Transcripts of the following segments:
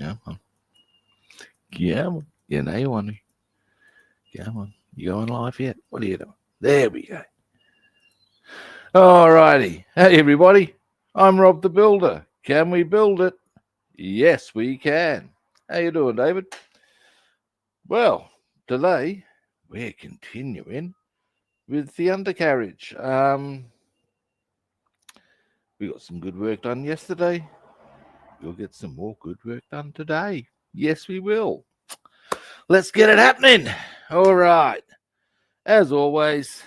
Come on. Come on. You know you want to. Come on. You going live yet? What are you doing? There we go. All righty. Hey, everybody. I'm Rob the Builder. Can we build it? Yes, we can. How you doing, David? Well, today we're continuing with the undercarriage. We got some good work done yesterday. We'll get some more good work done today. Yes, we will. Let's get it happening. All right. As always,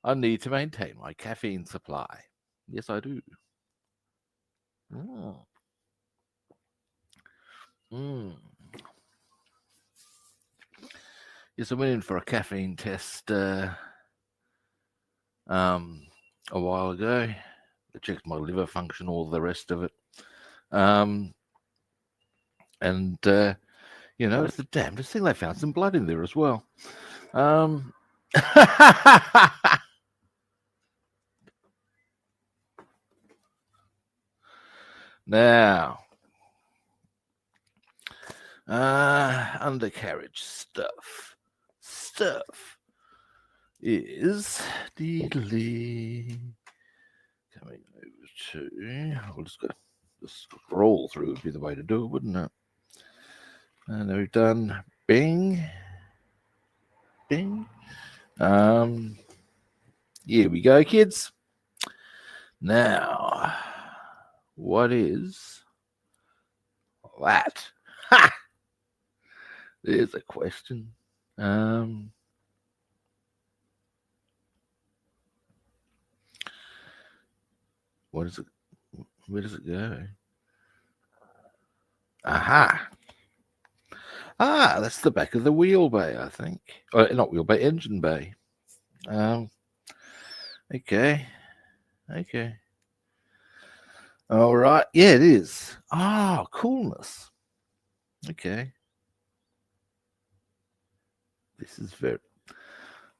I need to maintain my caffeine supply. Yes, I do. Yes, I went in for a caffeine test a while ago. They checked my liver function, all the rest of it. It's the damnedest thing. They found some blood in there as well. Now, undercarriage stuff is coming over to. I'll just scroll through would be the way to do it, wouldn't it? And then we've done bing. Here we go, kids. Now, what is that? Ha! There's a question. What is it? Where does it go? Aha! That's the back of the wheel bay, I think. Not wheel bay, engine bay. Okay. All right. Yeah, it is. Coolness. Okay. This is very.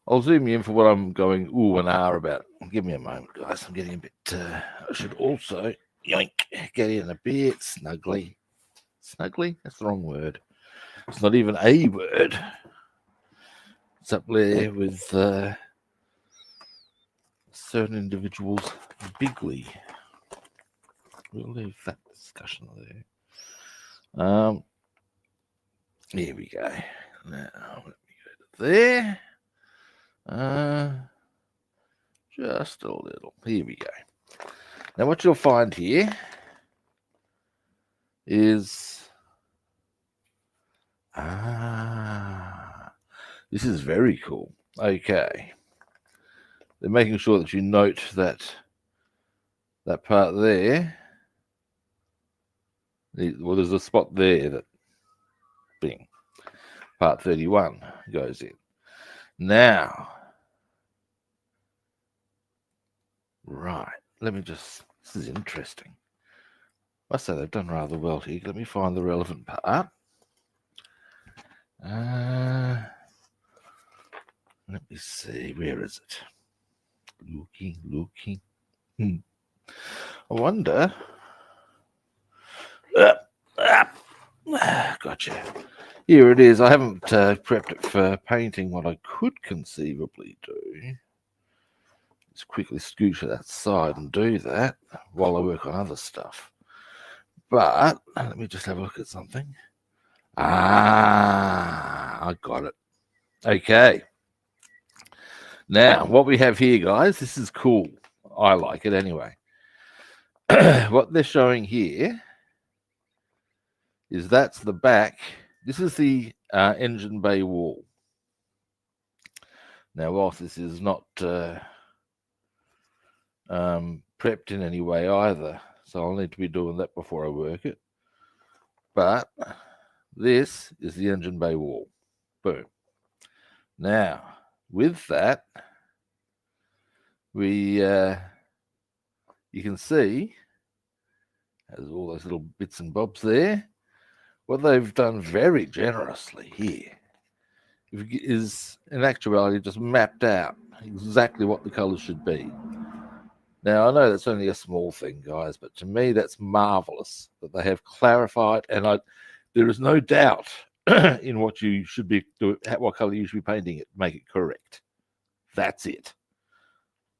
I'll zoom you in for what I'm going ooh and ah about. Give me a moment, guys. I'm getting a bit. I should also get in a bit snugly. Snugly? That's the wrong word. It's not even a word. It's up there with certain individuals bigly. We'll leave that discussion there. Here we go. Now let me go to there. Just a little. Here we go. Now what you'll find here is this is very cool. Okay. They're making sure that you note that part there. Well, there's a spot there that bing. Part 31 goes in. Now, right, this is interesting. I say they've done rather well here. Let me find the relevant part. Let me see, where is it? Looking. I wonder. Gotcha. Here it is. I haven't prepped it for painting. What I could conceivably do is quickly scooch to that side and do that while I work on other stuff. But let me just have a look at something. I got it. Okay. Now, what we have here, guys, this is cool. I like it anyway. What they're showing here is that's the back. This is the engine bay wall. Now, whilst this is not prepped in any way either, so I'll need to be doing that before I work it. But this is the engine bay wall. Boom. Now, with that, you can see, has all those little bits and bobs there. What they've done very generously here is, in actuality, just mapped out exactly what the colours should be. Now, I know that's only a small thing, guys, but to me, that's marvelous that they have clarified, and there is no doubt in what you should be doing, what color you should be painting it. Make it correct. That's it.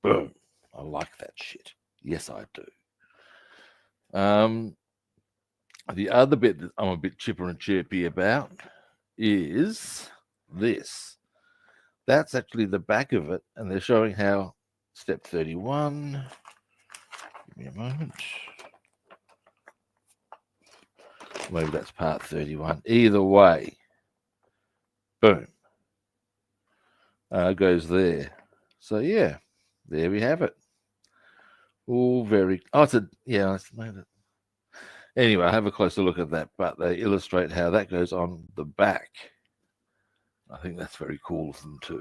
Boom. I like that shit. Yes, I do. The other bit that I'm a bit chipper and chirpy about is this. That's actually the back of it, and they're showing how step 31. Give me a moment. Maybe that's part 31. Either way, boom, goes there. So yeah, there we have it. All very. Oh, it's a yeah. Anyway, I have a closer look at that, but they illustrate how that goes on the back. I think that's very cool of them too.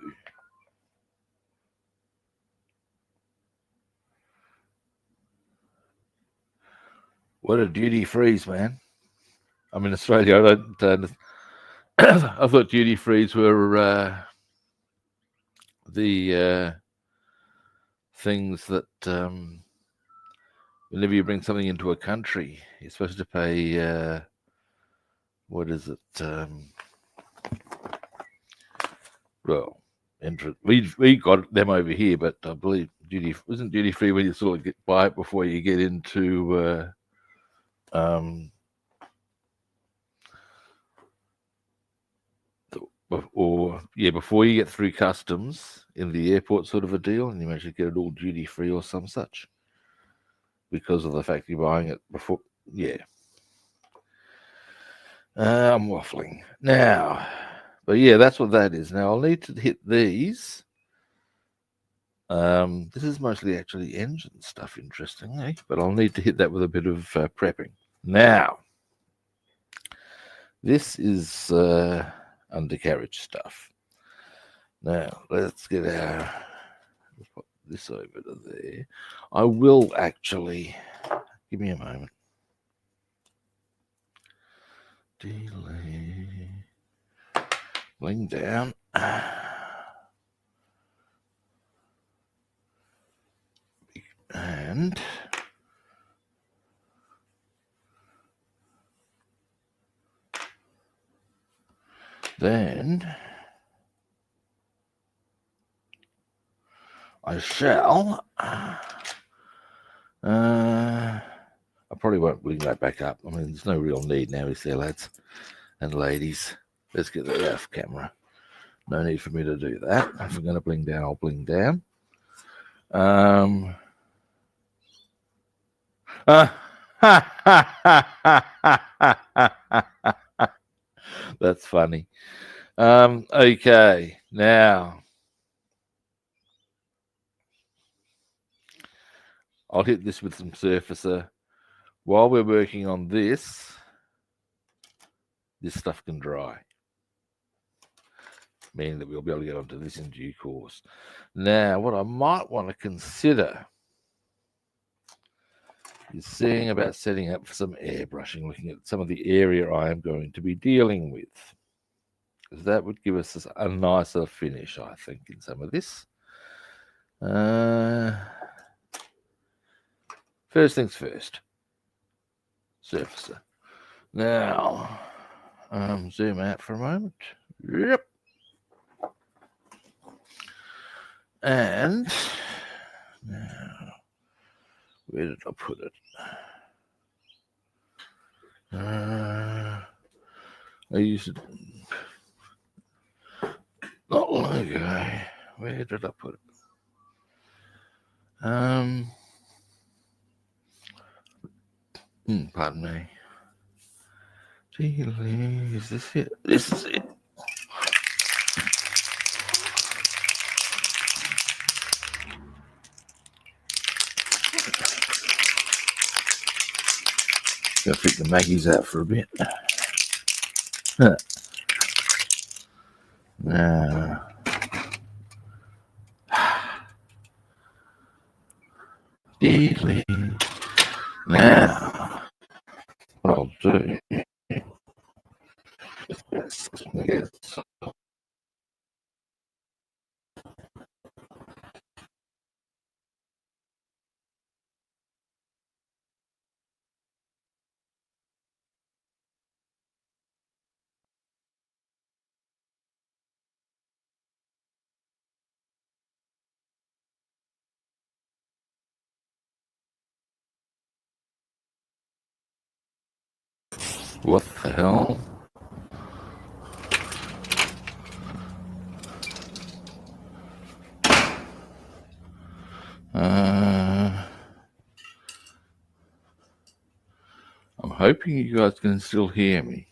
What a duty freeze, man! I'm in Australia. I don't. I thought duty frees were the things that whenever you bring something into a country, you're supposed to pay. What is it? Well, we got them over here, but I believe isn't duty free when you sort of buy it before you get into before you get through customs in the airport, sort of a deal, and you manage to get it all duty free or some such because of the fact you're buying it before. Yeah, I'm waffling now, but yeah, that's what that is. Now I'll need to hit these. This is mostly actually engine stuff, interestingly, but I'll need to hit that with a bit of prepping. Now, this is undercarriage stuff. Now, let's put this over to there. I will actually, give me a moment. Delay, bling down. And then I shall. I probably won't bring that back up. I mean, there's no real need now, is there, lads and ladies? Let's get that off camera. No need for me to do that. If I'm going to bling down, I'll bling down. That's funny. Okay, now I'll hit this with some surfacer. While we're working on this stuff can dry, meaning that we'll be able to get onto this in due course. Now, what I might want to consider is seeing about setting up some airbrushing, looking at some of the area I am going to be dealing with. Because that would give us a nicer finish, I think, in some of this. First things first. Surfacer. Now, zoom out for a moment. Yep. And now, where did I put it? I used it not long ago. Where did I put it? Pardon me. Is this it? This is it. Gonna pick the Maggies out for a bit. Now, now, what I'll do is What the hell? I'm hoping you guys can still hear me.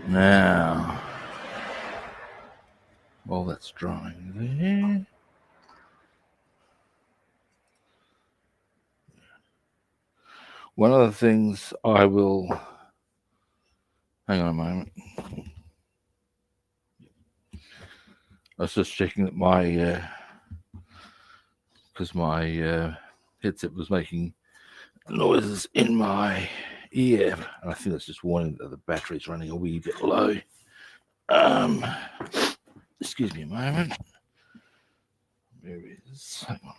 Now, while that's drying there, one of the things I will, hang on a moment. I was just checking that my, because my headset was making noises in my ear, and I think that's just warning that the battery's running a wee bit low. Excuse me a moment. There it is. Hang on.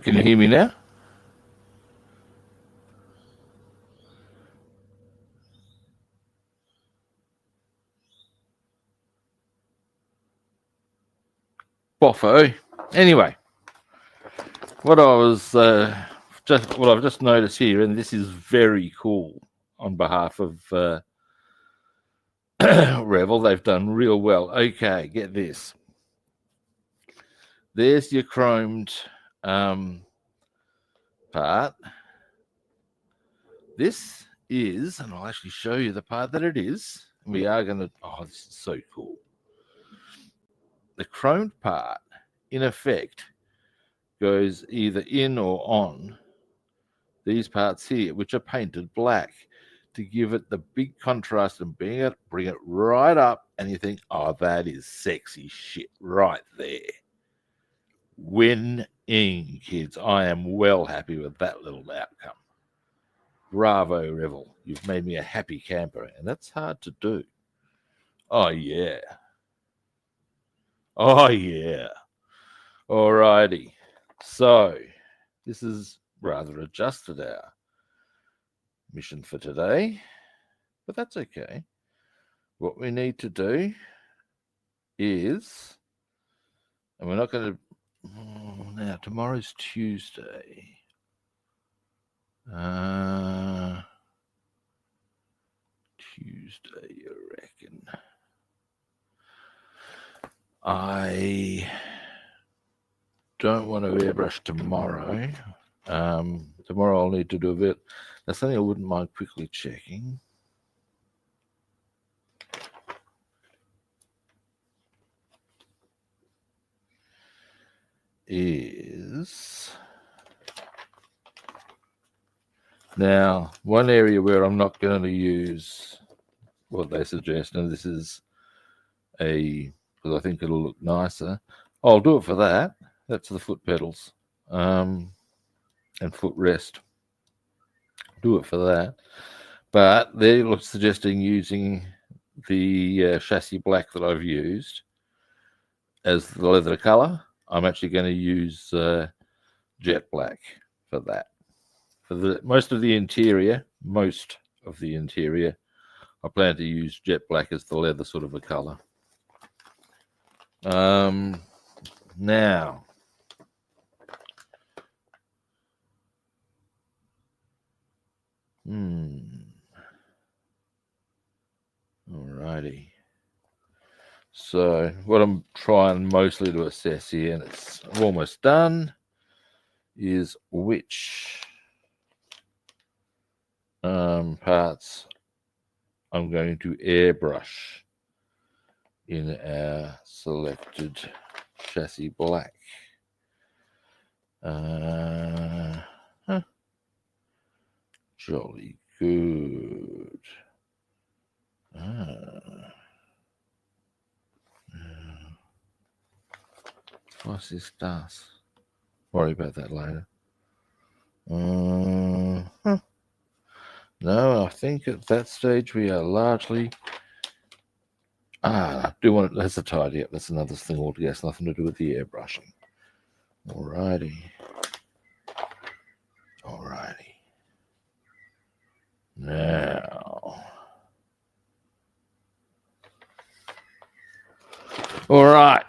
Can you hear me now? Boffo. Anyway, what I've just noticed here, and this is very cool on behalf of Revell. They've done real well. Okay, get this. There's your chromed part. This is, and I'll actually show you the part that it is. We are going to, oh, this is so cool. The chromed part, in effect, goes either in or on these parts here, which are painted black to give it the big contrast and bring it right up. And you think, oh, that is sexy shit right there. Winning, kids. I am well happy with that little outcome. Bravo, Revell. You've made me a happy camper, and that's hard to do. Oh, yeah. Oh, yeah. Alrighty. So, this is rather adjusted our mission for today, but that's okay. What we need to do is, and we're not going to, now tomorrow's Tuesday. Tuesday, you reckon? I don't want to airbrush tomorrow. Tomorrow I'll need to do a bit. That's something I wouldn't mind quickly checking. Is now one area where I'm not going to use what they suggest, and this is because I think it'll look nicer. I'll do it for that. That's the foot pedals and footrest. Do it for that. But they're suggesting using the chassis black that I've used as the leather colour. I'm actually going to use jet black for that. For the most of the interior, I plan to use jet black as the leather sort of a colour. Now, alrighty. So what I'm trying mostly to assess here, and it's almost done, is which parts I'm going to airbrush in our selected chassis black. Jolly good. What's this does? Worry about that later. No, I think at that stage we are largely. I do want it. That's a tidy up. That's another thing altogether. It's nothing to do with the airbrushing. Alrighty. Now. All right.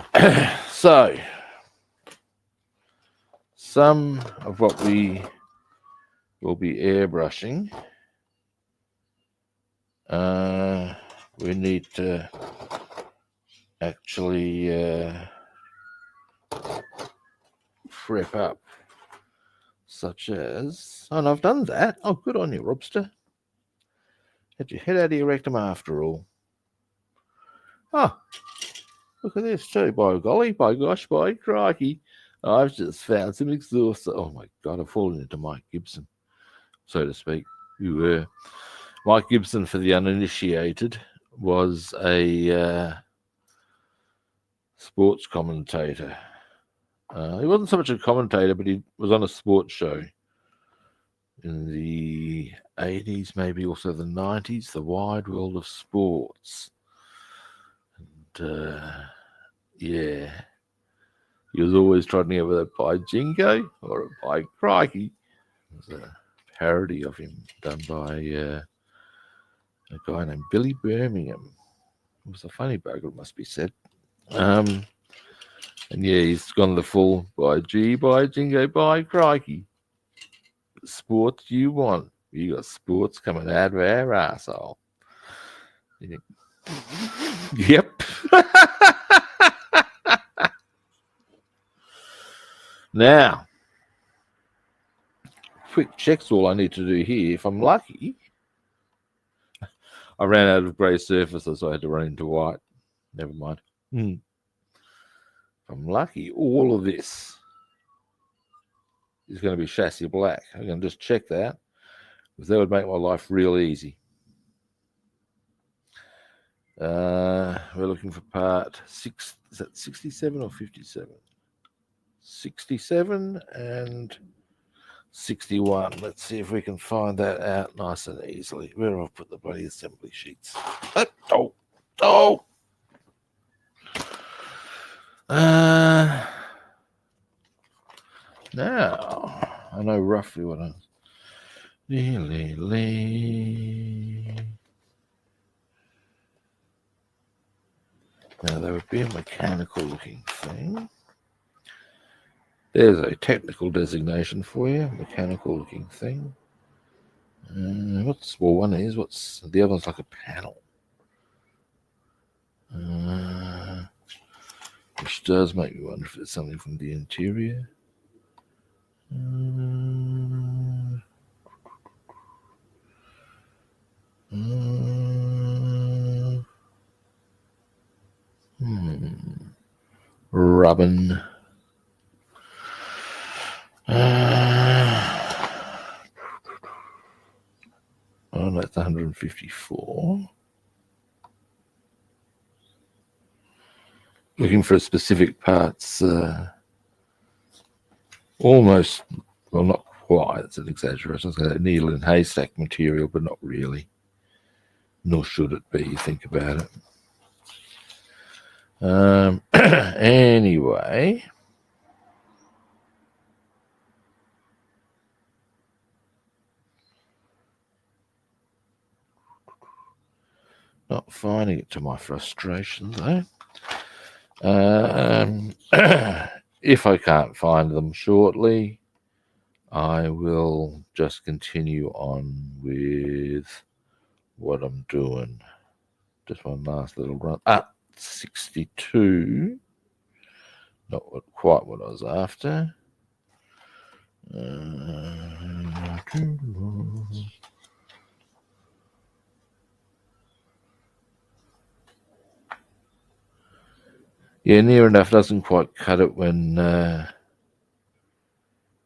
So, some of what we will be airbrushing, we need to actually prep up, such as, and I've done that. Oh, good on you, Robster. Had your head out of your rectum after all. Oh, look at this too. By golly, by gosh, by crikey. I've just found some exhaust. Oh my God, I've fallen into Mike Gibson, so to speak. Mike Gibson, for the uninitiated, was a sports commentator. He wasn't so much a commentator, but he was on a sports show in the 80s, maybe also the 90s, the wide world of sports. And yeah, he was always trotting over that by Jingo or by Crikey. It was a parody of him done by a guy named Billy Birmingham. It was a funny bugger, it must be said. And yeah, he's gone the full by Jingo, by Crikey. Sports you want. You got sports coming out of our arsehole. Yeah. Yep. Now, quick check's all I need to do here. If I'm lucky, I ran out of grey surfaces, so I had to run into white. Never mind. If I'm lucky, all of this is going to be chassis black. I'm going to just check that, because that would make my life real easy. We're looking for part 6. Is that 67 or 57? 67 and 61. Let's see if we can find that out nice and easily. Where have I put the bloody assembly sheets? Now I know roughly what I'm. Now there would be a mechanical looking thing. There's a technical designation for you, mechanical looking thing. One is, the other one's like a panel. Which does make me wonder if it's something from the interior. Rubbin. Oh, that's 154. looking for specific parts, almost, well, not quite, it's an exaggeration. It's a needle in haystack material, but not really. Nor should it be, you think about it. Anyway, not finding it, to my frustration, though. If I can't find them shortly, I will just continue on with what I'm doing. Just one last little run. 62. Not quite what I was after. Yeah, near enough doesn't quite cut it when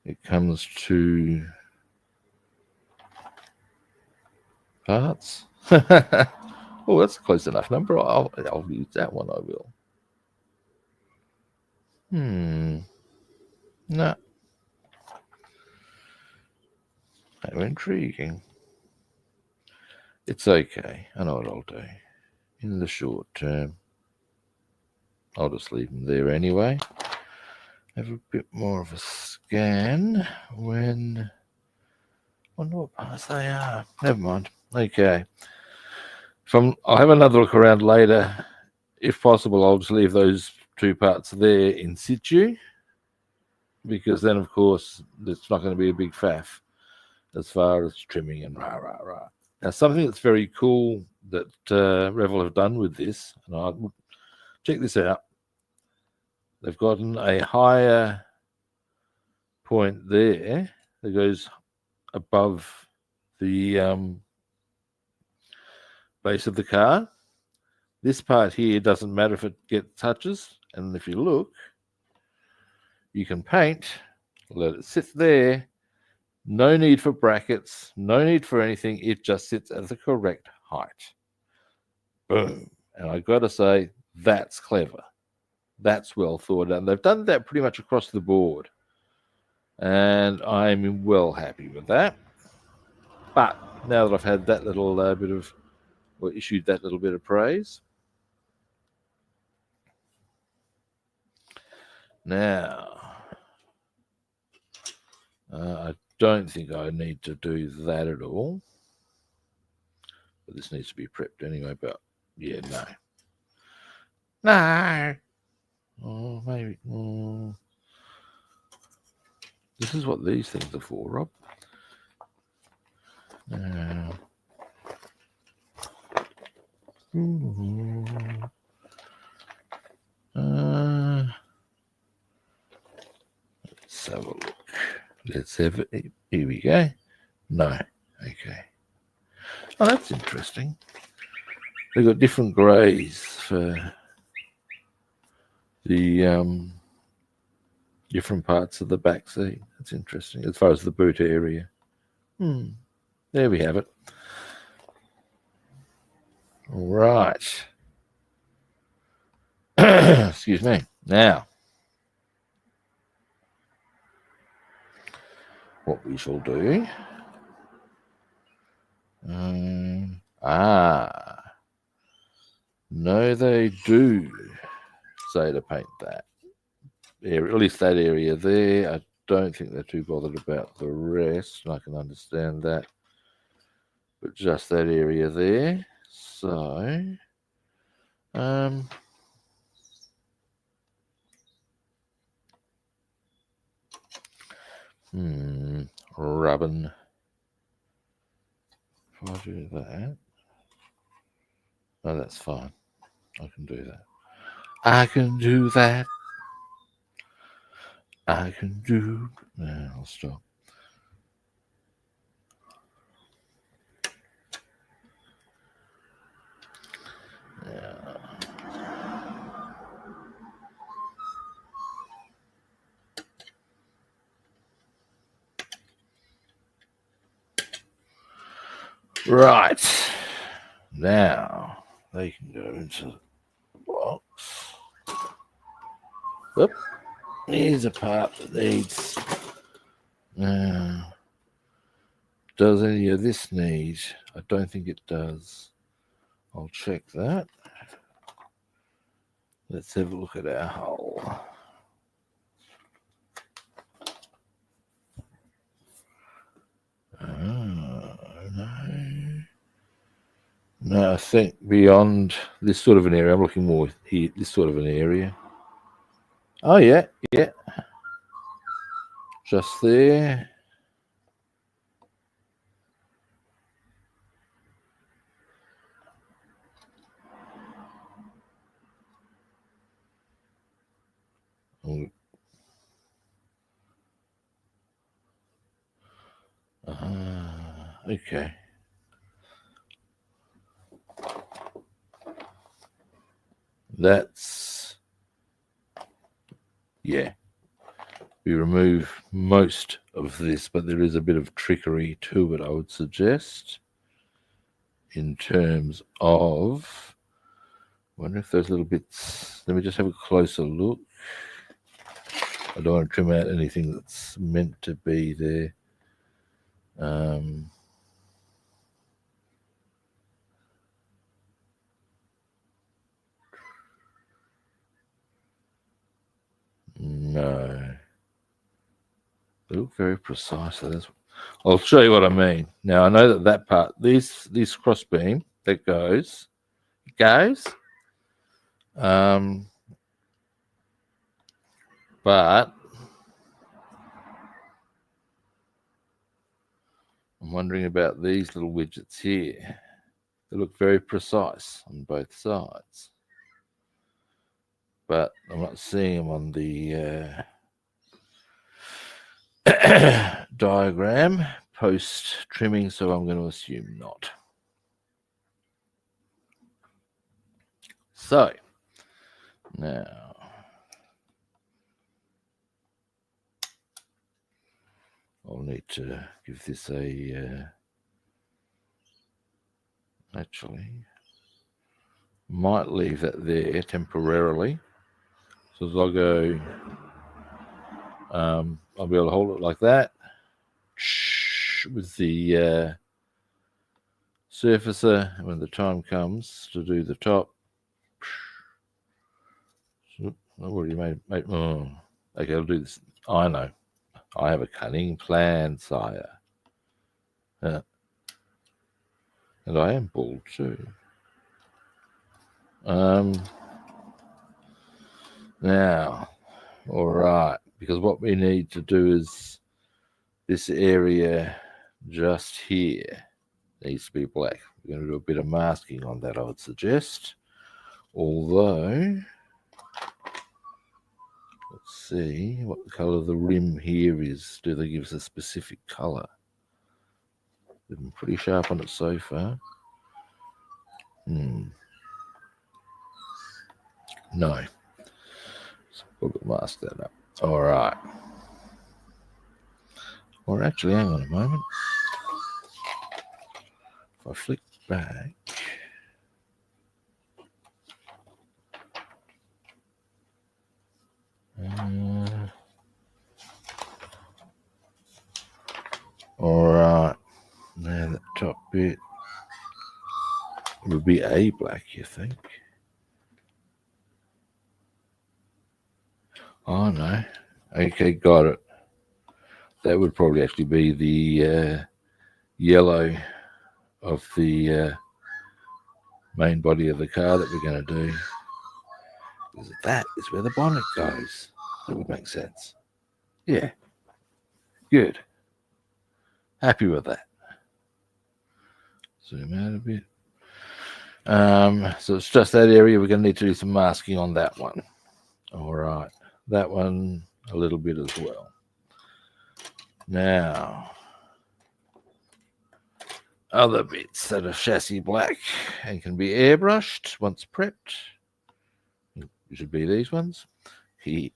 it comes to parts. Oh, that's a close enough number. I'll use that one, I will. No. How intriguing. It's okay. I know what I'll do. In the short term, I'll just leave them there anyway. Have a bit more of a scan when... I wonder what parts they are. Never mind. Okay. I'll have another look around later. If possible, I'll just leave those two parts there in situ, because then, of course, it's not going to be a big faff as far as trimming and rah. Now, something that's very cool that Revell have done with this, and I'll check this out. They've gotten a higher point there that goes above the base of the car. This part here doesn't matter if it touches, and if you look, you can paint, let it sit there. No need for brackets, no need for anything. It just sits at the correct height. Boom. And I got to say, that's clever. That's well thought out. They've done that pretty much across the board. And I'm well happy with that. But now that I've had that little bit of, or issued that little bit of praise, now, I don't think I need to do that at all. But this needs to be prepped anyway, but yeah, no. No. Oh, maybe. This is what these things are for, Rob. Let's have a look. Let's have it. Here we go. No. Okay. Oh, that's interesting. They've got different greys for the different parts of the back seat. That's interesting as far as the boot area. There we have it. All right. Excuse me. Now, what we shall do. No, they do say to paint that area, at least that area there. I don't think they're too bothered about the rest, and I can understand that. But just that area there. So, rubbing. If I do that, no, that's fine. I can do that. I can do that. I can do. No, I'll stop. Yeah. Right. Now they can go into the box. Oop, here's a part that needs. Does any of this need? I don't think it does. I'll check that. Let's have a look at our hole. No, I think beyond this sort of an area, I'm looking more here, this sort of an area. Oh, yeah. Just there. Okay. That's, yeah. We remove most of this, but there is a bit of trickery to it, I would suggest, in terms of, I wonder if those little bits, let me just have a closer look. I don't want to trim out anything that's meant to be there. No. They look very precise. So I'll show you what I mean. Now, I know that part, this cross beam that goes, but I'm wondering about these little widgets here. They look very precise on both sides, but I'm not seeing them on the diagram post trimming, so I'm going to assume not. So now I'll need to give this a actually might leave that there temporarily, so as I go I'll be able to hold it like that with the surfacer, and when the time comes to do the top, I've already made oh, okay, I'll do this. I know, I have a cunning plan, sire. And I am bald too. Now, all right, because what we need to do is this area just here needs to be black. We're going to do a bit of masking on that, I would suggest. Although, let's see what the color of the rim here is. Do they give us a specific color? They've been pretty sharp on it so far. No. So we'll mask that up. All right. Or actually, hang on a moment. If I flick back. All right. Now that top bit would be a black, you think? Oh, no. Okay, got it. That would probably actually be the yellow of the main body of the car that we're going to do. Because that is where the bonnet goes. That would make sense. Yeah. Good. Happy with that. Zoom out a bit. So it's just that area. We're going to need to do some masking on that one. All right. That one a little bit as well. Now, other bits that are chassis black and can be airbrushed once prepped. It should be these ones. Here.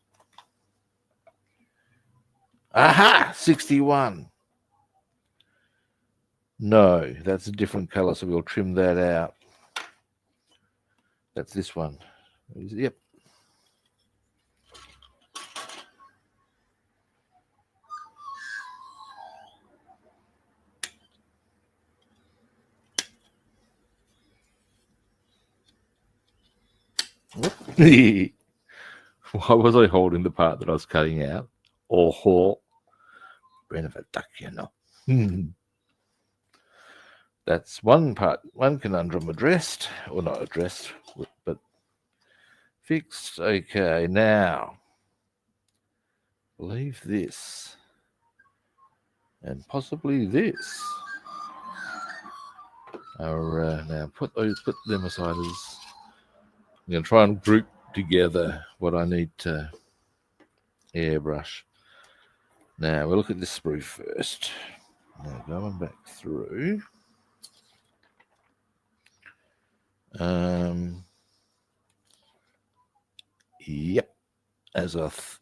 Aha! 61. No, that's a different color, so we'll trim that out. That's this one. Yep. Why was I holding the part that I was cutting out? Oh, brain of a duck, you know. That's one conundrum addressed, or not addressed, but fixed. Okay, now leave this and possibly this. Now put them aside as I'm going to try and group together what I need to airbrush. Now we'll look at this sprue first. Now going back through. Yep.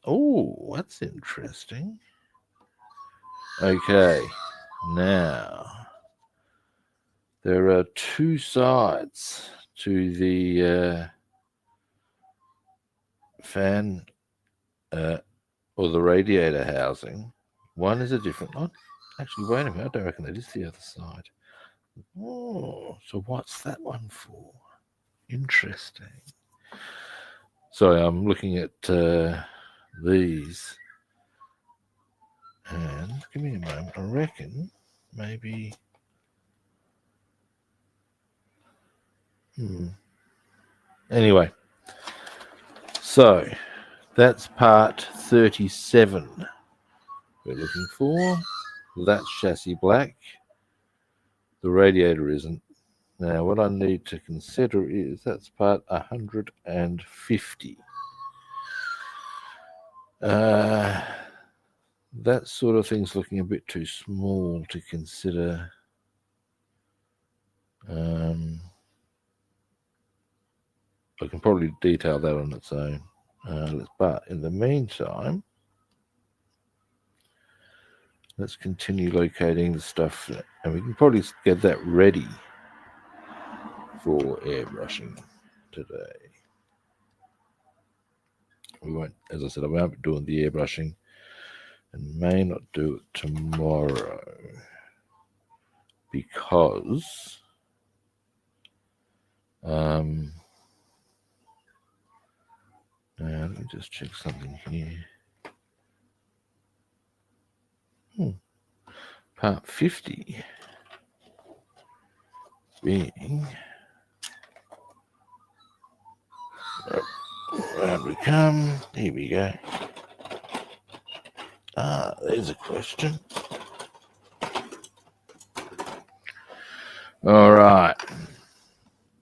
Oh, that's interesting. Okay. Now there are two sides to the fan or the radiator housing. One is a different one. Actually, wait a minute. I don't reckon that is the other side. Oh, so what's that one for? Interesting. Sorry, I'm looking at these. And give me a moment. I reckon maybe. Anyway, so that's part 37 we're looking for. That's chassis black. The radiator isn't. Now, what I need to consider is that's part 150. That sort of thing's looking a bit too small to consider. I can probably detail that on its own. But in the meantime, let's continue locating the stuff, and we can probably get that ready for airbrushing today. We won't, as I said, I won't be doing the airbrushing and may not do it tomorrow because now let me just check something here. Part 50 being round we come. Here we go. There's a question. All right.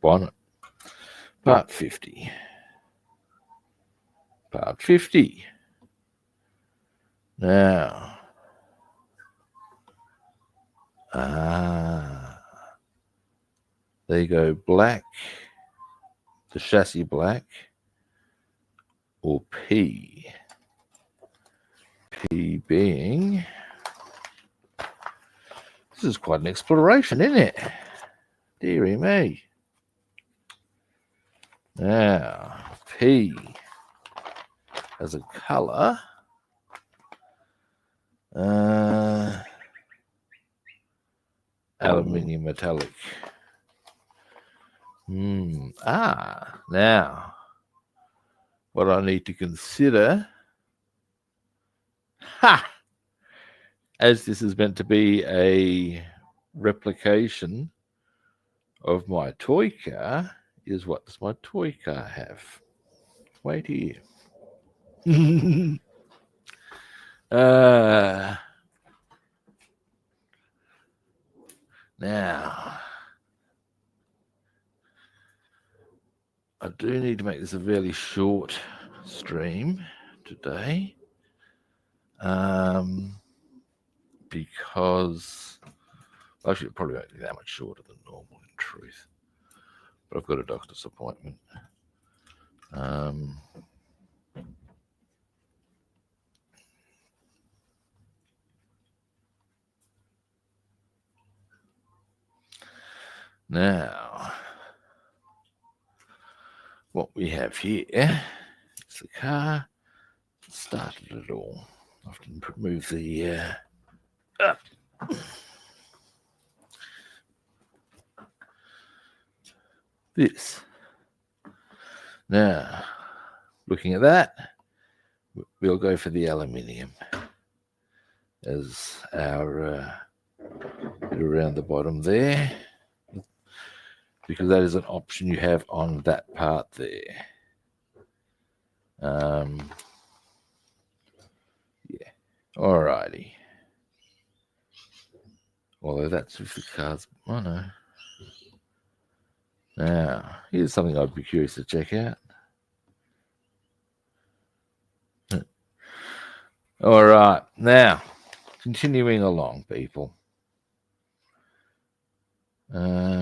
Bonnet. Part 50. Part 50. Now. There you go. Black. The chassis black. Or P. P being. This is quite an exploration, isn't it? Dearie me. Now, P as a colour. Aluminium metallic. Now, what I need to consider, as this is meant to be a replication of my toy car, is what does my toy car have? Wait here. Now, I do need to make this a fairly short stream today, because actually it probably won't be that much shorter than normal in truth, but I've got a doctor's appointment. Now, what we have here is the car. Started it all. I have to move the this Now, looking at that, we'll go for the aluminium as our bit around the bottom there, because that is an option you have on that part there. Yeah, alrighty. Although that's if the car's, oh no. Now, here's something I'd be curious to check out. All right, now, continuing along, people. They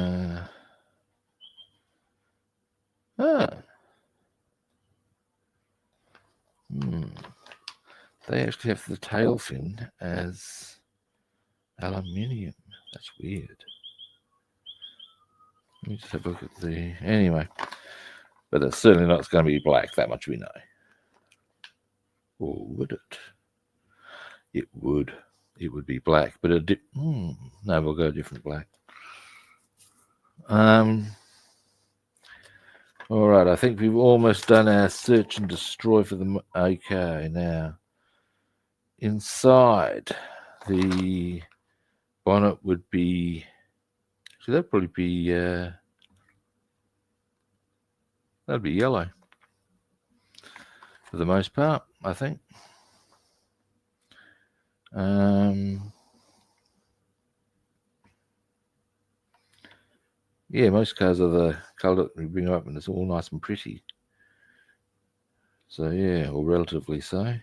actually have the tail fin as aluminium. That's weird. Let me just have a look at the... Anyway, but it's certainly not going to be black, that much we know. Or would it? It would. It would be black, but a dip... no, we'll go a different black. All right, I think we've almost done our search and destroy for the... Okay, now, inside, the bonnet would be... So that'd probably be... that'd be yellow. For the most part, I think. Yeah, most cars are the colour that we bring up, and it's all nice and pretty. So yeah, or relatively so.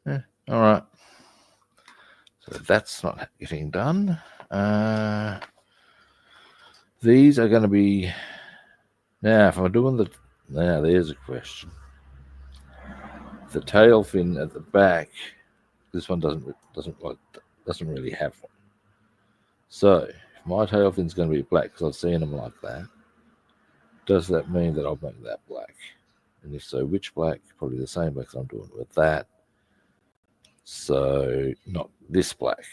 Yeah, all right. So that's not getting done. These are going to be... Now, if I'm doing the... Now, there's a question. The tail fin at the back, this one doesn't really have one. So, if my tail fin's going to be black, because I've seen them like that, does that mean that I'll make that black? And if so, which black? Probably the same black I'm doing with that. So, not this black.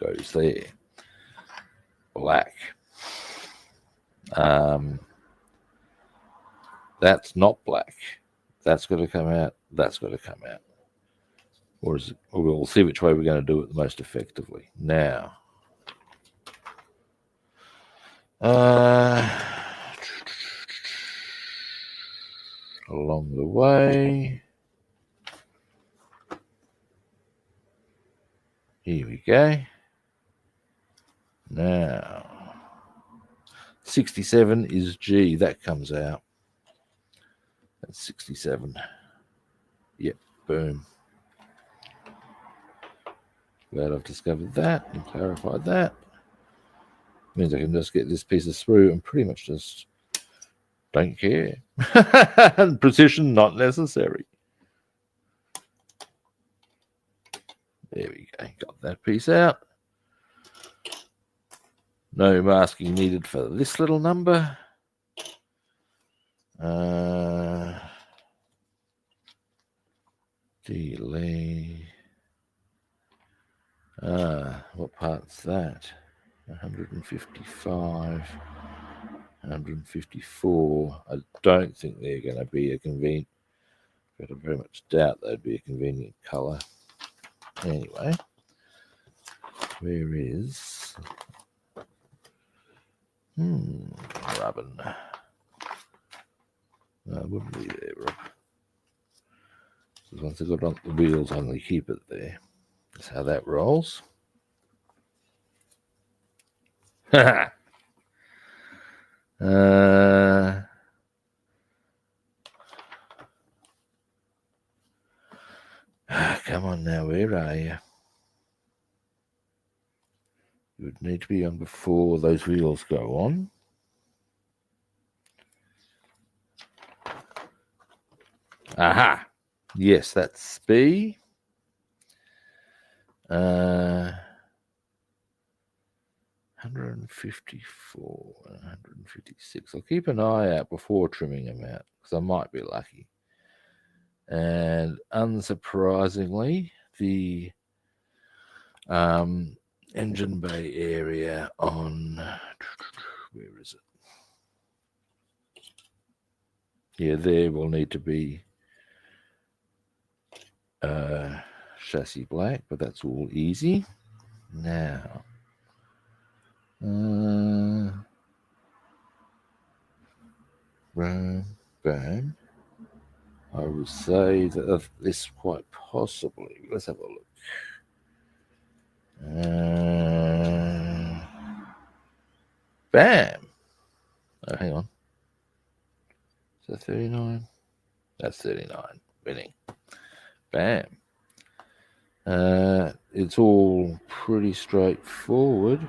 Goes there. Black. That's not black. That's got to come out. That's got to come out. Or we'll see which way we're going to do it the most effectively. Now, along the way, here we go. Now, 67 is G. That comes out. That's 67. Yep, boom. Glad I've discovered that and clarified that. Means I can just get this piece of sprue and pretty much just don't care. And precision not necessary. There we go. Got that piece out. No masking needed for this little number. Delay. What part's that? 155, 154. I don't think they're going to be a convenient, but I very much doubt they'd be a convenient colour. Anyway, where is Robin? Wouldn't be there, Rob. Because once I've got on the wheels, I'm going to keep it there. That's how that rolls. Come on now, where are you? You would need to be on before those wheels go on. Aha! Yes, that's B. 154 and 156. I'll keep an eye out before trimming them out because I might be lucky. And unsurprisingly, the engine bay area on, where is it? Yeah, there will need to be chassis black, but that's all easy. Now, bam, bam. I would say that this quite possibly. Let's have a look. Bam. Oh, hang on. Is that 39? That's 39. Winning. Bam. It's all pretty straightforward.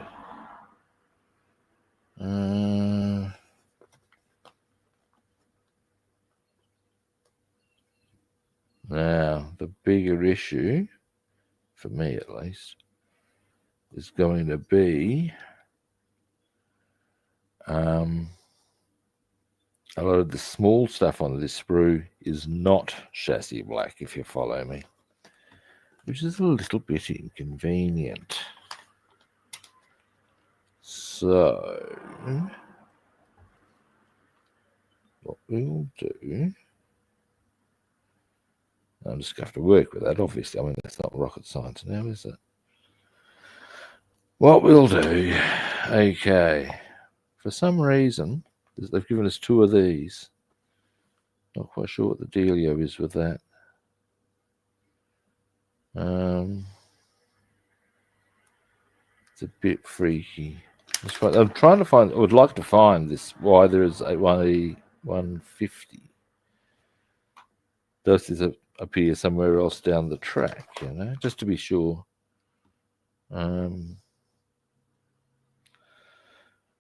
Now, the bigger issue, for me at least, is going to be a lot of the small stuff on this sprue is not chassis black, if you follow me, which is a little bit inconvenient. So, what we'll do, I'm just going to have to work with that, obviously. I mean, that's not rocket science now, is it? What we'll do, okay, for some reason, they've given us 2 of these. Not quite sure what the dealio is with that. It's a bit freaky. I'm trying to find, I would like to find this, why there is a 150. Does this appear somewhere else down the track, just to be sure.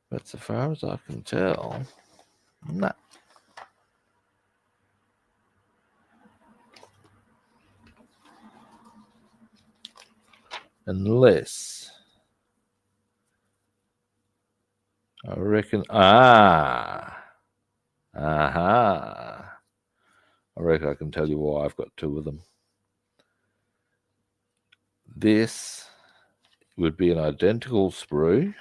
But so far as I can tell, no. Unless, I reckon, I reckon I can tell you why I've got 2 of them. This would be an identical sprue,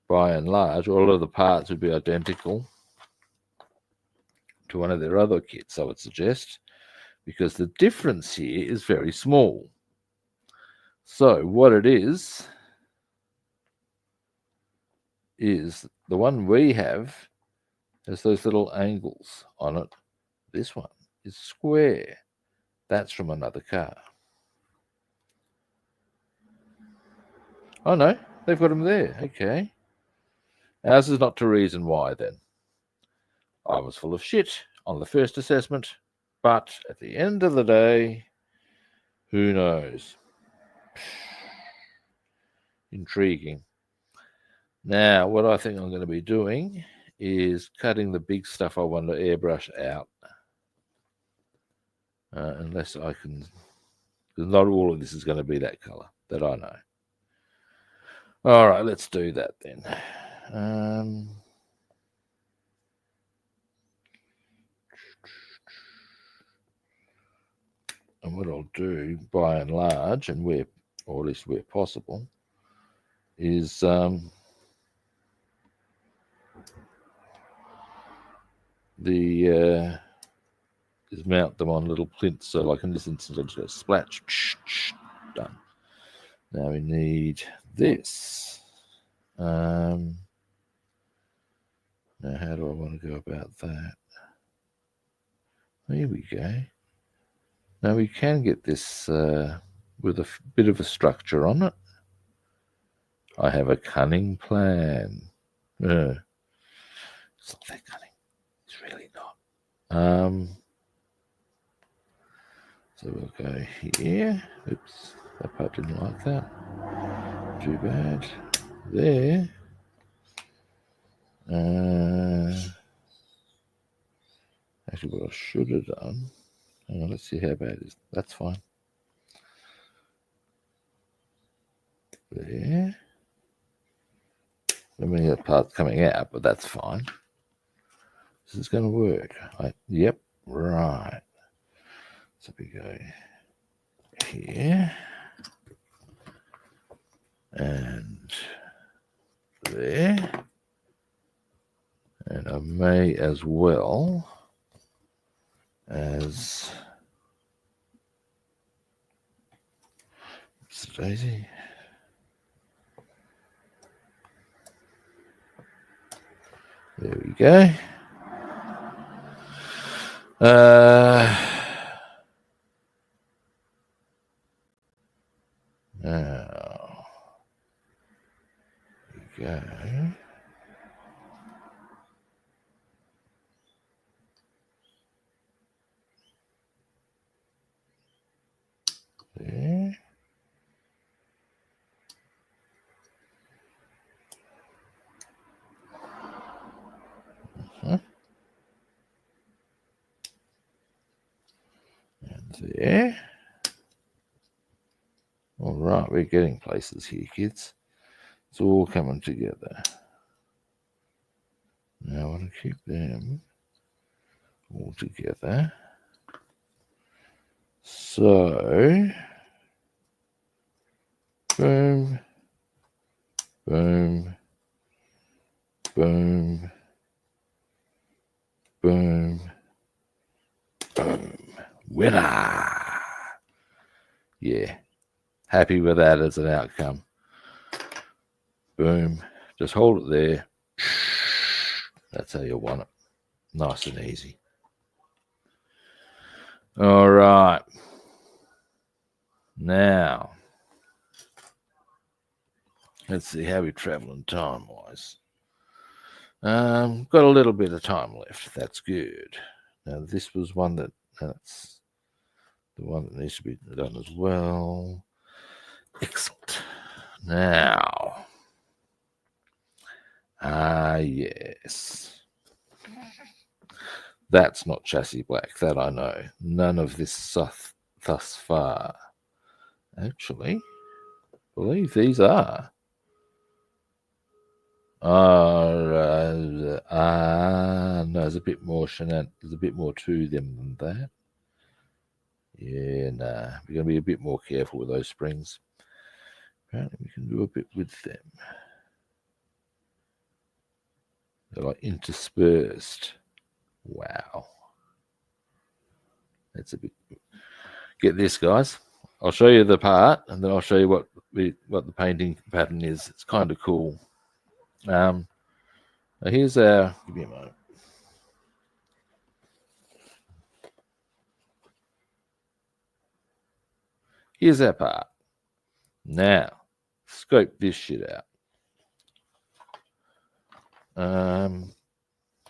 by and large. All of the parts would be identical to one of their other kits, I would suggest, because the difference here is very small. So what it is the one we have has those little angles on it. This one is square. That's from another car. Oh no, they've got them there. Okay. Ours is not to reason why then. I was full of shit on the first assessment, but at the end of the day, who knows? Intriguing. Now, what I think I'm going to be doing is cutting the big stuff I want to airbrush out. Unless I can, because not all of this is going to be that color, that I know. All right, let's do that then. And what I'll do, by and large, and where, or at least where possible, is mount them on little plinths. So, like in this instance, I'll just go splash, done. Now we need this. Now, how do I want to go about that? Here we go. Now we can get this with a bit of a structure on it. I have a cunning plan. It's not that cunning. It's really not. So we'll go here. Oops, that part didn't like that. Too bad. There. Actually, what I should have done. Hang on, let's see how bad it is. That's fine. There. I mean, the part's coming out, but that's fine. This is going to work. Yep, right. So we go here and there, and I may as well as Daisy. There we go. Now, we go. There. And there. All right, we're getting places here, kids. It's all coming together. Now I want to keep them all together. So, boom, boom, boom, boom, boom. Winner! Yeah, happy with that as an outcome. Boom. Just hold it there. That's how you want it. Nice and easy. All right. Now, let's see how we're traveling time-wise. Got a little bit of time left. That's good. Now, this was one that's the one that needs to be done as well. Excellent. Now, yes. That's not chassis black, that I know. None of this thus far. Actually, I believe these are. No, there's a bit more there's a bit more to them than that. Yeah, nah, we're going to be a bit more careful with those springs. Apparently we can do a bit with them. They're like interspersed. Wow. That's a bit. Get this, guys. I'll show you the part, and then I'll show you what the painting pattern is. It's kind of cool. Here's our. Give me a moment. Here's our part. Now, scope this shit out.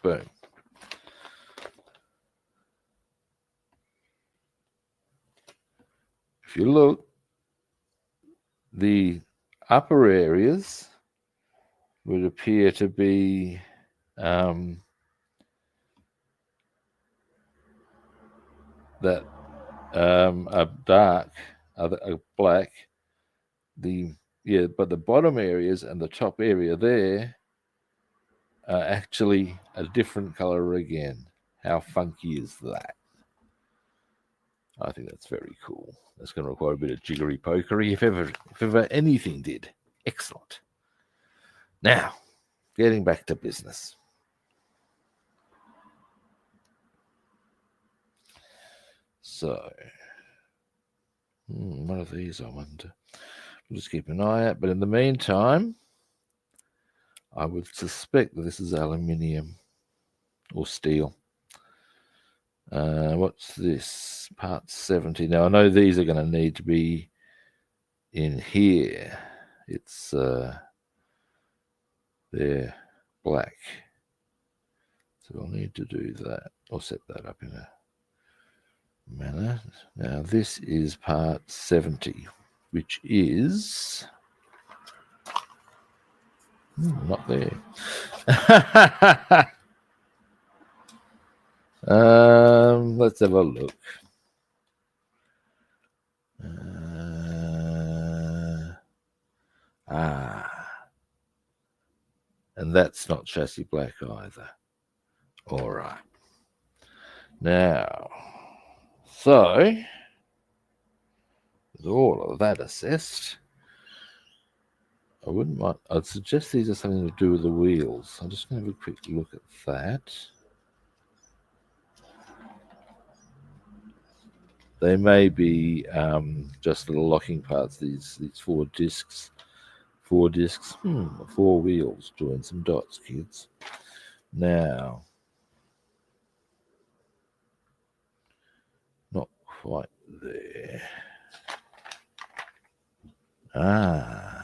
Boom. If you look, the upper areas would appear to be that are dark, are black. But the bottom areas and the top area there are actually a different color again. How funky is that? I think that's very cool. That's going to require a bit of jiggery pokery, if ever anything did. Excellent. Now, getting back to business. So, one of these, I wonder. We'll just keep an eye out. But in the meantime, I would suspect that this is aluminium or steel. What's this? Part 70. Now, I know these are going to need to be in here. It's they're black. So I'll need to do that. I'll set that up in a manner. Now, this is part 70, which is not there. Let's have a look. And that's not chassis black either. All right. Now, so with all of that assessed, I wouldn't mind. I'd suggest these are something to do with the wheels. I'm just going to have a quick look at that. They may be just little locking parts. These 4 discs. 4 discs. 4 wheels. Join some dots, kids. Now, not quite there. Ah.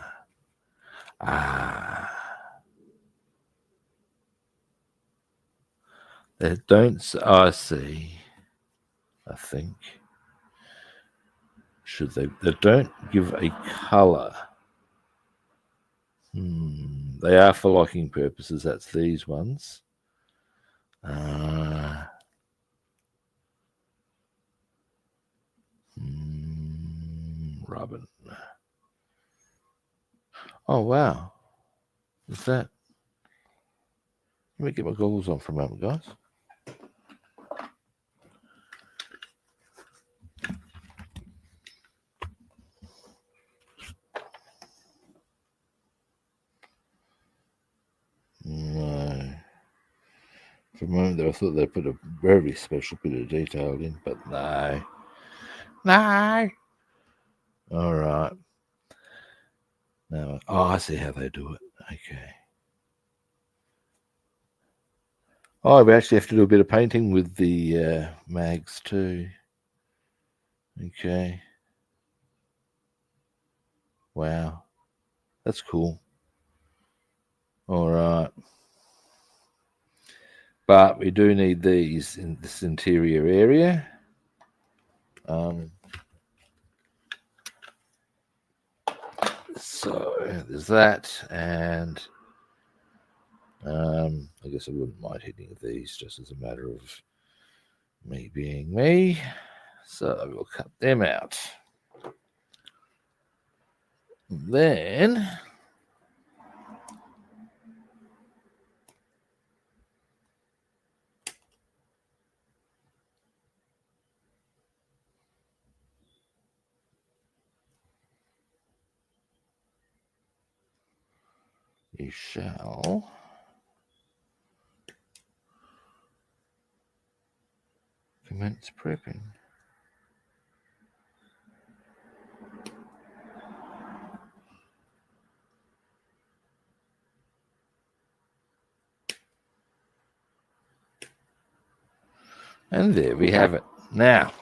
They don't. I see. I think. Should they? They don't give a colour. They are for locking purposes. That's these ones. Robin. Oh, wow. What's that? Let me get my goggles on for a moment, guys. No. For a moment there, I thought they put a very special bit of detail in, but no. No. All right. Now, I see how they do it. Okay. Oh, we actually have to do a bit of painting with the mags too. Okay. Wow. That's cool. All right. But we do need these in this interior area. So there's that, and I guess I wouldn't mind hitting these just as a matter of me being me. So we'll cut them out. Then you shall commence prepping. And there we have it. Now,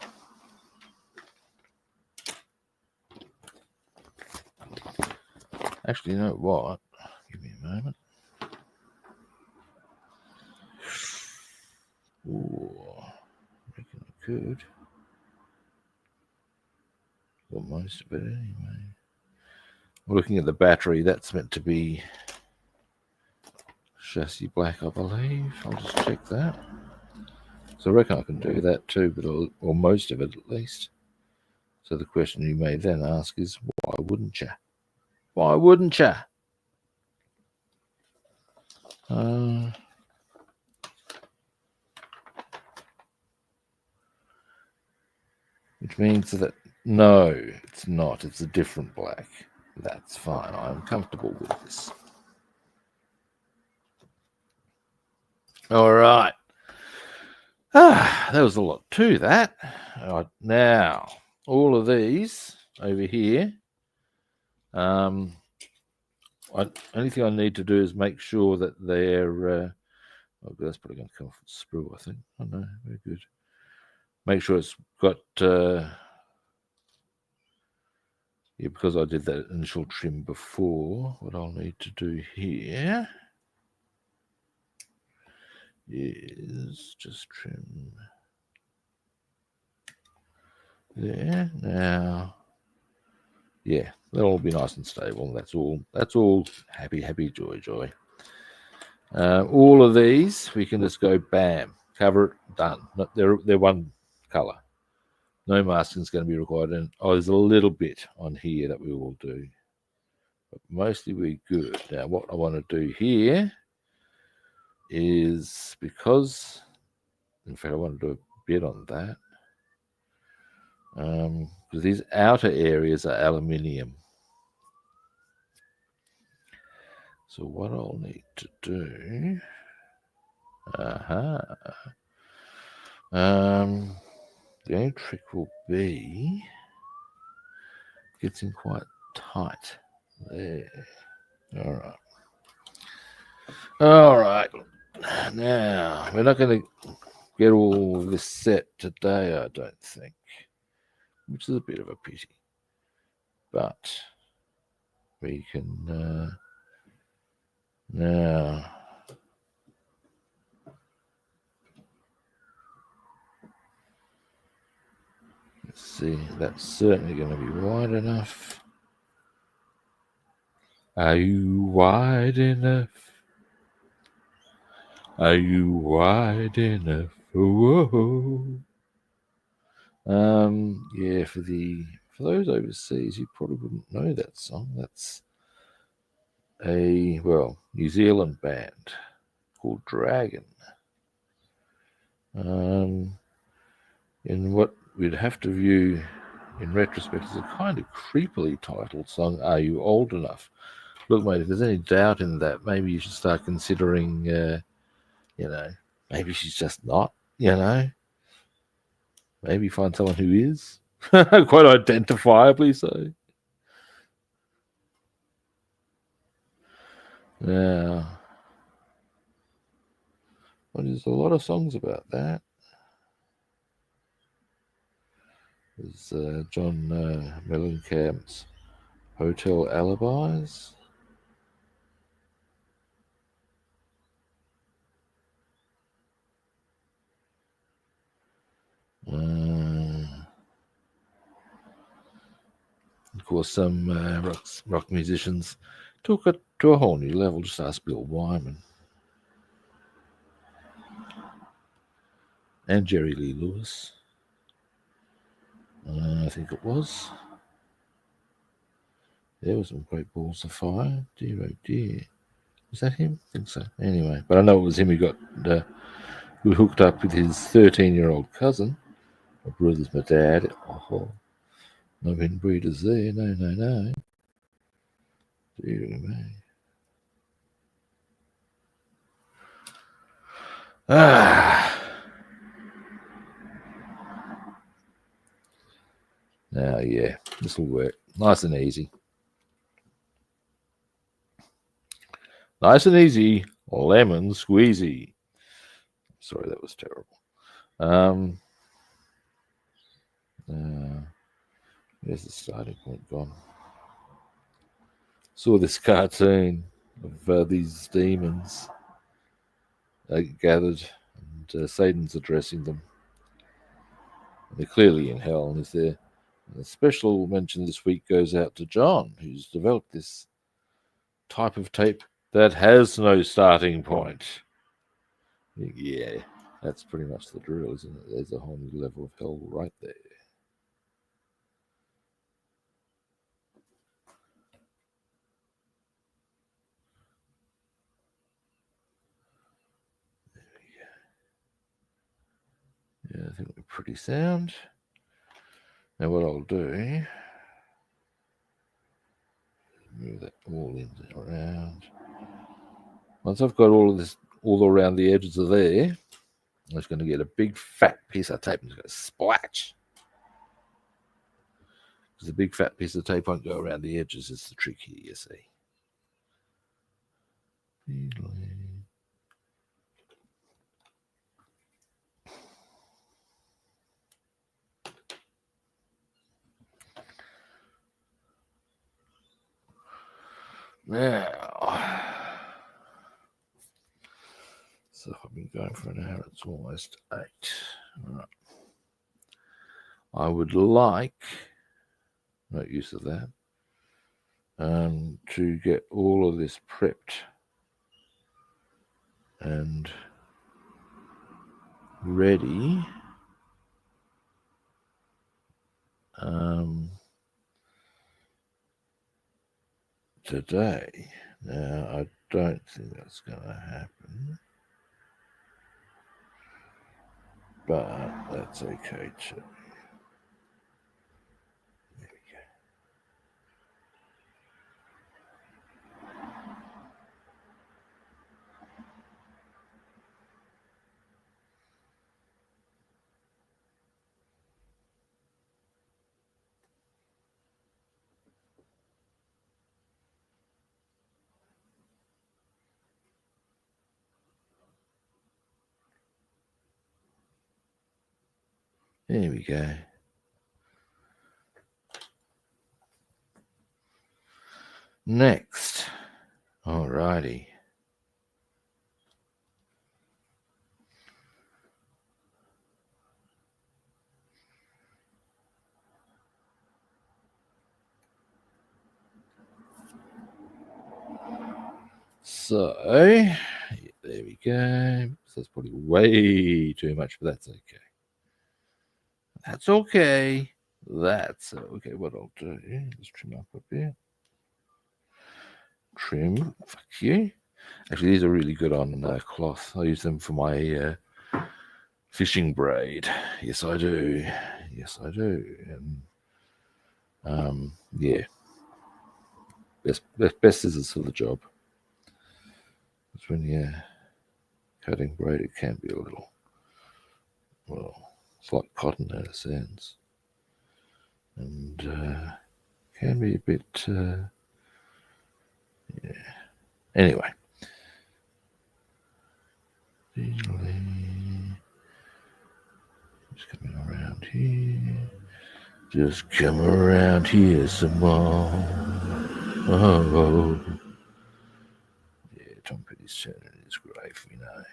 actually, you know what? Give me a moment. Ooh, I reckon I could. Well, most of it anyway. Looking at the battery, that's meant to be chassis black, I believe. I'll just check that. So I reckon I can do that too, but or most of it at least. So the question you may then ask is, why wouldn't you? Why wouldn't you? Which means that no, it's not. It's a different black. That's fine. I'm comfortable with this. All right. There was a lot to that. All right, now, all of these over here, only thing I need to do is make sure that they're, oh, that's probably going to come off the sprue, I think. Oh, no, very good. Make sure it's got, yeah, because I did that initial trim before, what I'll need to do here is just trim there. Now, yeah, that'll all be nice and stable. That's all happy, joy. All of these, we can just go bam, cover it, done. They're one color. No masking is going to be required. And there's a little bit on here that we will do. But mostly we're good. Now, what I want to do here is, because, in fact, I want to do a bit on that. Because these outer areas are aluminium. So what I'll need to do, the only trick will be getting quite tight there. All right. Now we're not going to get all this set today, I don't think, which is a bit of a pity. But we can now. Let's see, that's certainly going to be wide enough. Are you wide enough? Are you wide enough? Whoa. Yeah, for those overseas, you probably wouldn't know that song. That's a New Zealand band called Dragon. In what we'd have to view in retrospect as a kind of creepily titled song, Are You Old Enough? Look, mate, if there's any doubt in that, maybe you should start considering, maybe she's just not, maybe find someone who is, quite identifiably so. Now, there's a lot of songs about that. There's John Mellencamp's Hotel Alibis. Of course, some rock musicians took it to a whole new level. Just ask Bill Wyman and Jerry Lee Lewis. I think it was. There was some great balls of fire. Dear, oh dear. Was that him? I think so. Anyway, but I know it was him who hooked up with his 13-year-old cousin. My brother's my dad. Oh, no inbreeders there. No. Dear me. Now, yeah, this will work. Nice and easy. Nice and easy. Lemon squeezy. Sorry, that was terrible. There's the starting point gone. Saw this cartoon of these demons gathered, and Satan's addressing them. And they're clearly in hell, and is there? A special mention this week goes out to John, who's developed this type of tape that has no starting point. Yeah, that's pretty much the drill, isn't it? There's a whole new level of hell right there. Yeah, I think we're pretty sound. Now what I'll do, move that all in around. Once I've got all of this all around the edges of there, I'm just going to get a big fat piece of tape and just going to splatch. Because the big fat piece of tape won't go around the edges. Is the trick here, you see. Now, so I've been going for an hour. It's almost 8. All right. I would like, make use of that, to get all of this prepped and ready today. Now, I don't think that's going to happen, but that's okay too. There we go. There we go. Next. Alrighty. So, there we go. So that's probably way too much, but that's okay. That's okay. That's okay. What I'll do is trim up a bit. Trim. Fuck you. Actually, these are really good on cloth. I use them for my fishing braid. Yes, I do. Yes, I do. And yeah, best scissors for the job. Because when you're cutting braid, it can be a little, well, it's like cotton in a sense, and can be a bit, yeah. Anyway. Just coming around here. Just come around here some more. Oh. Yeah, Tom Petty's turning his grave, you know.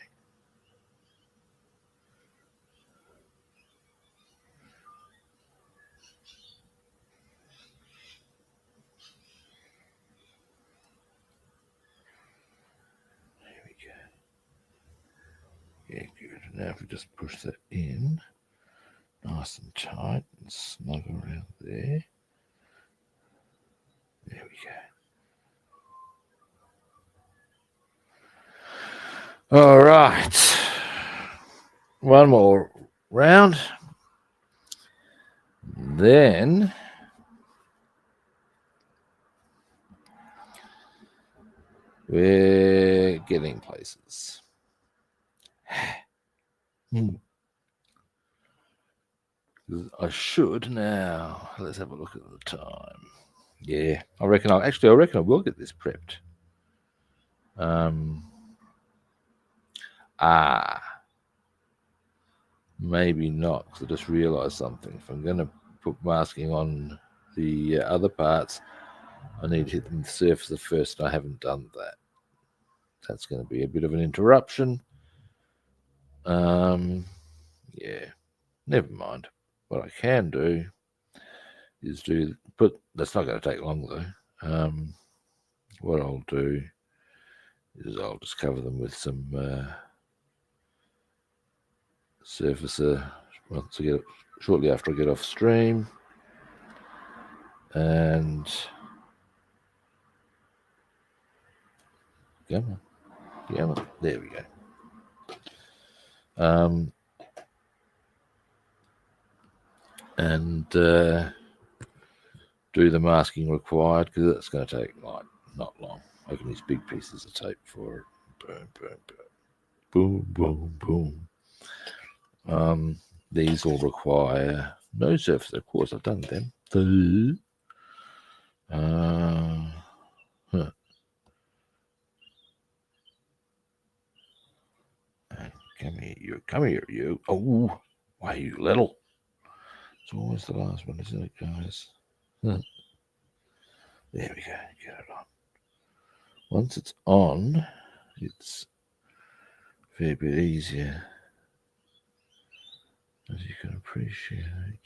There we go. Yeah, good. Now if we just push that in, nice and tight and snug around there. There we go. All right. One more round. Then we're getting places. I should now. Let's have a look at the time. Yeah, I reckon I will get this prepped. Maybe not, because I just realised something. If I'm going to put masking on the other parts, I need to hit them the surface first, and I haven't done that. That's going to be a bit of an interruption. Yeah, never mind. What I can do is that's not going to take long though. What I'll do is I'll just cover them with some surfacer shortly after I get off stream, and come on, there we go. And do the masking required, because that's going to take not long. I can use big pieces of tape for it. Boom, boom, boom, boom. These all require no surface. Of course, I've done them. Come here, you. Oh, why you little? It's always the last one, isn't it, guys? There we go. Get it on. Once it's on, it's a fair bit easier, as you can appreciate.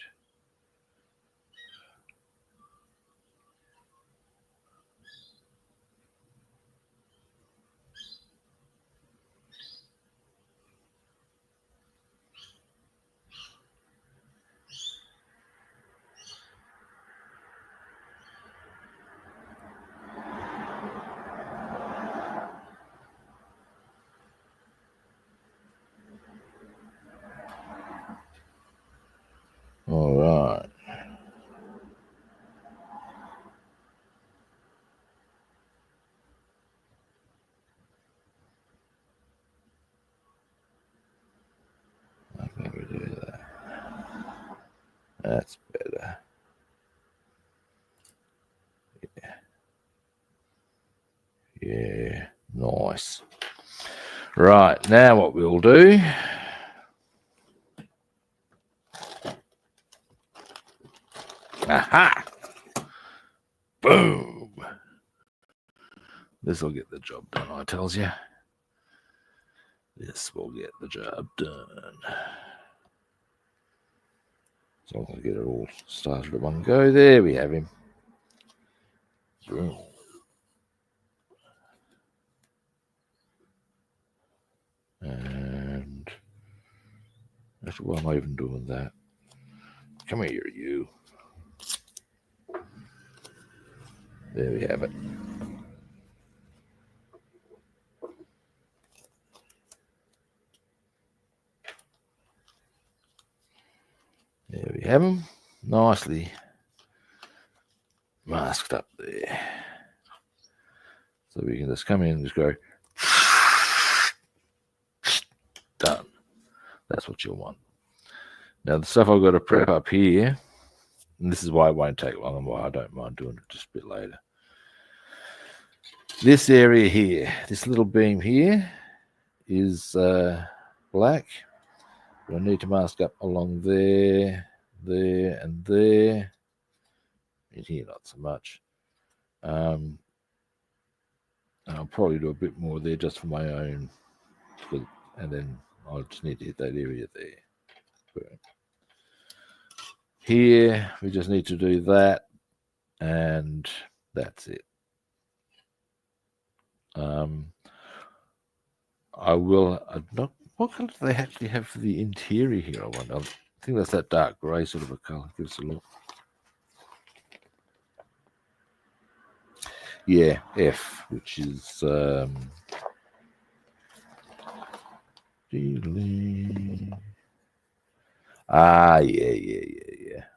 All right. I'm going to do that. That's better. Yeah, nice. Right, now what we'll do Ha! Boom! This will get the job done, I tells you. This will get the job done. So I'm going to get it all started at one go. There we have him. Boom. And actually, why am I even doing that? Come here, you. There we have it. There we have them. Nicely masked up there. So we can just come in and just go, done. That's what you'll want. Now the stuff I've got to prep up here, and this is why it won't take long and why I don't mind doing it just a bit later. This area here, this little beam here is black. I need to mask up along there, there, and there. In here, not so much. And I'll probably do a bit more there just for my own. And then I'll just need to hit that area there. Boom. Here, we just need to do that. And that's it. I will not. What colour do they actually have for the interior here? I wonder. I think that's that dark grey sort of a colour. Give us a look. Yeah, F, which is yeah.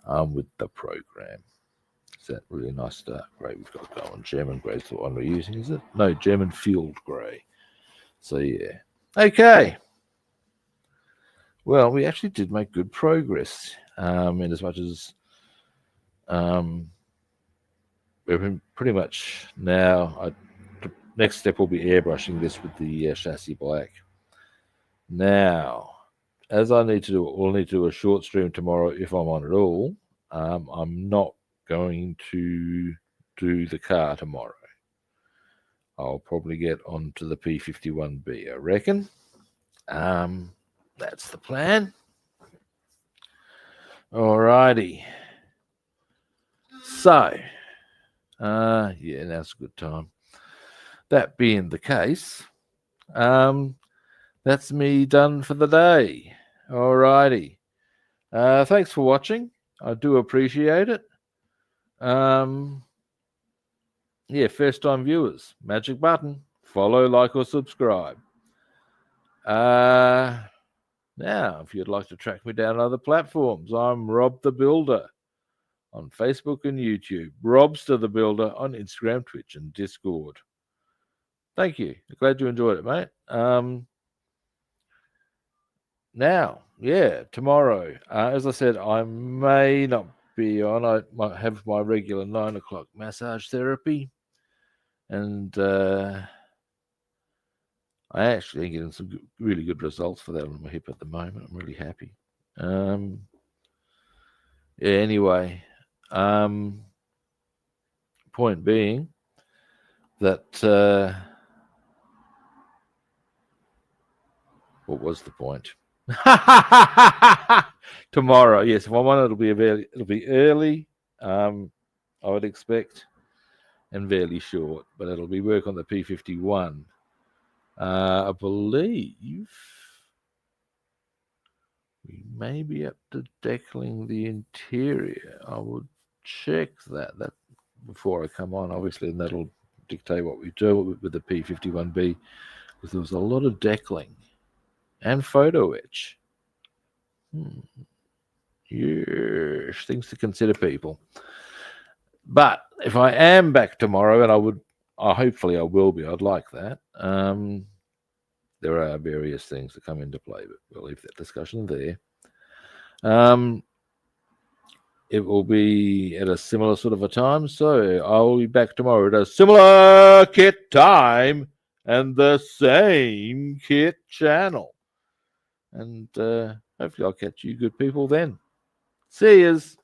I'm with the program. Is that really nice dark grey we've got going? German grey is the one we're using, is it? No, German field grey. So yeah. Okay. Well, we actually did make good progress. In as much as we've been pretty much now. The next step will be airbrushing this with the chassis black. Now, as I need to do, we'll need to do a short stream tomorrow if I'm on at all. I'm not going to do the car tomorrow. I'll probably get onto the P51B, I reckon. That's the plan. Alrighty. So, yeah, now's a good time. That being the case, that's me done for the day. Alrighty. Thanks for watching. I do appreciate it. Yeah, first time viewers, magic button, follow, like, or subscribe. Now, if you'd like to track me down on other platforms, I'm Rob the Builder on Facebook and YouTube, Robster the Builder on Instagram, Twitch, and Discord. Thank you. Glad you enjoyed it, mate. Now, yeah, tomorrow, as I said, I may not be on. I might have my regular 9 o'clock massage therapy. And I actually am getting some really good results for that on my hip at the moment. I'm really happy. Yeah, anyway, point being that what was the point? Tomorrow, yes. If I'm on, it'll be early. I would expect, and fairly short, but it'll be work on the P51. I believe we may be up to decaling the interior. I would check that before I come on, obviously, and that'll dictate what we do with the P51B, because there was a lot of decaling and photo etch. Yes, things to consider, people. But if I am back tomorrow, and hopefully I will be, I'd like that. There are various things that come into play, but we'll leave that discussion there. It will be at a similar sort of a time, so I'll be back tomorrow at a similar kit time and the same kit channel. And hopefully I'll catch you good people then. See yous.